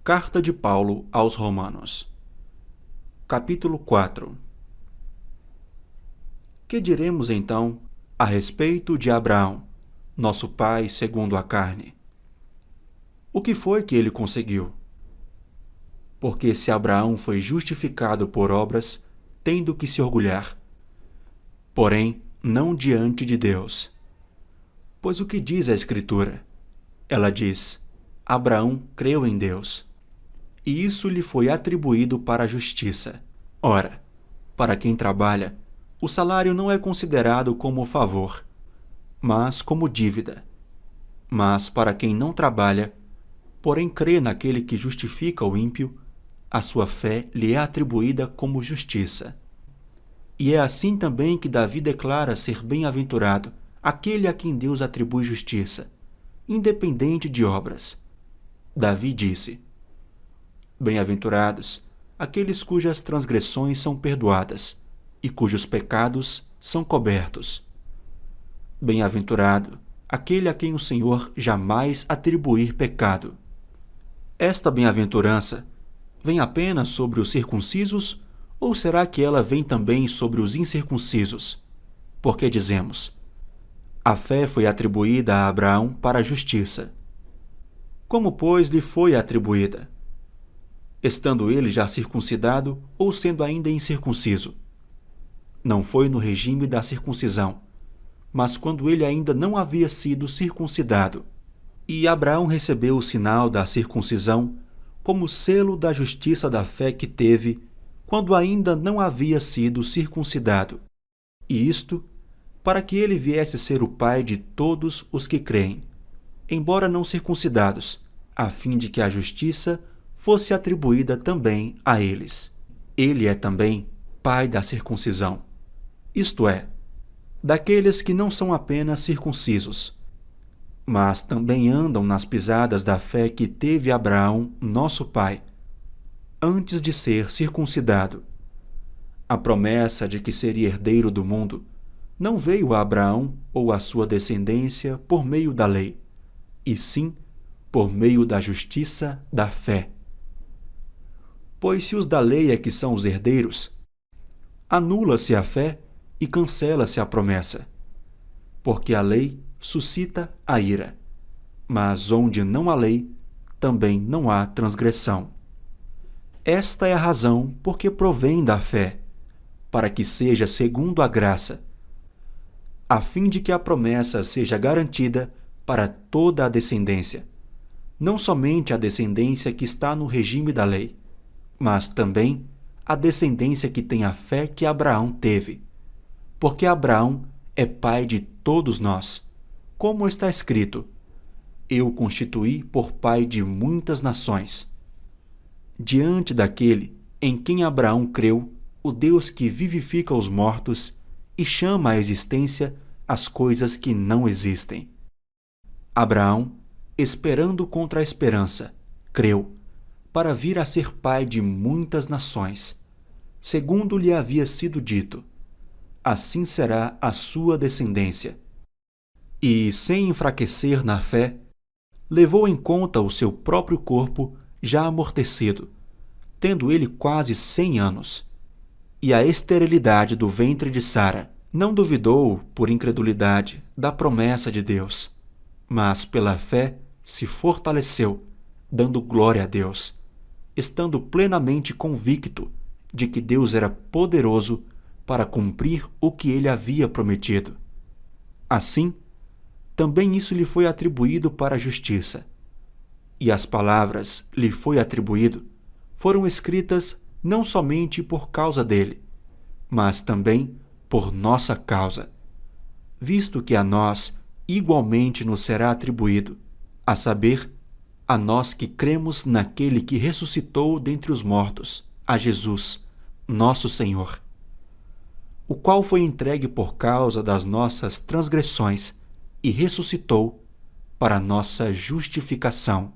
Carta de Paulo aos Romanos. Capítulo 4. Que diremos então a respeito de Abraão, nosso pai segundo a carne? O que foi que ele conseguiu? Porque se Abraão foi justificado por obras, tem do que se orgulhar. Porém, não diante de Deus. Pois o que diz a Escritura? Ela diz: Abraão creu em Deus, e isso lhe foi atribuído para a justiça. Ora, para quem trabalha, o salário não é considerado como favor, mas como dívida. Mas para quem não trabalha, porém crê naquele que justifica o ímpio, a sua fé lhe é atribuída como justiça. E é assim também que Davi declara ser bem-aventurado aquele a quem Deus atribui justiça, independente de obras. Davi disse: Bem-aventurados aqueles cujas transgressões são perdoadas e cujos pecados são cobertos. Bem-aventurado aquele a quem o Senhor jamais atribuir pecado. Esta bem-aventurança vem apenas sobre os circuncisos, ou será que ela vem também sobre os incircuncisos? Porque dizemos: a fé foi atribuída a Abraão para a justiça. Como, pois, lhe foi atribuída? Estando ele já circuncidado ou sendo ainda incircunciso? Não foi no regime da circuncisão, mas quando ele ainda não havia sido circuncidado. E Abraão recebeu o sinal da circuncisão como selo da justiça da fé que teve quando ainda não havia sido circuncidado. E isto para que ele viesse ser o pai de todos os que creem, embora não circuncidados, a fim de que a justiça fosse atribuída também a eles. Ele é também pai da circuncisão, isto é, daqueles que não são apenas circuncisos, mas também andam nas pisadas da fé que teve Abraão, nosso pai, antes de ser circuncidado. A promessa de que seria herdeiro do mundo não veio a Abraão ou a sua descendência por meio da lei, e sim por meio da justiça da fé. Pois se os da lei é que são os herdeiros, anula-se a fé e cancela-se a promessa, porque a lei suscita a ira, mas onde não há lei, também não há transgressão. Esta é a razão por que provém da fé, para que seja segundo a graça, a fim de que a promessa seja garantida para toda a descendência, não somente a descendência que está no regime da lei, mas também a descendência que tem a fé que Abraão teve, porque Abraão é pai de todos nós, como está escrito: Eu o constituí por pai de muitas nações. Diante daquele em quem Abraão creu, o Deus que vivifica os mortos e chama à existência as coisas que não existem. Abraão, esperando contra a esperança, creu, para vir a ser pai de muitas nações, segundo lhe havia sido dito: assim será a sua descendência. E, sem enfraquecer na fé, levou em conta o seu próprio corpo já amortecido, tendo ele quase 100 anos, e a esterilidade do ventre de Sara. Não duvidou, por incredulidade, da promessa de Deus, mas pela fé se fortaleceu, dando glória a Deus, estando plenamente convicto de que Deus era poderoso para cumprir o que ele havia prometido. Assim, também isso lhe foi atribuído para a justiça. E as palavras lhe foi atribuído foram escritas não somente por causa dele, mas também por nossa causa, visto que a nós igualmente nos será atribuído, a saber, a nós que cremos naquele que ressuscitou dentre os mortos, a Jesus, nosso Senhor, o qual foi entregue por causa das nossas transgressões e ressuscitou para nossa justificação.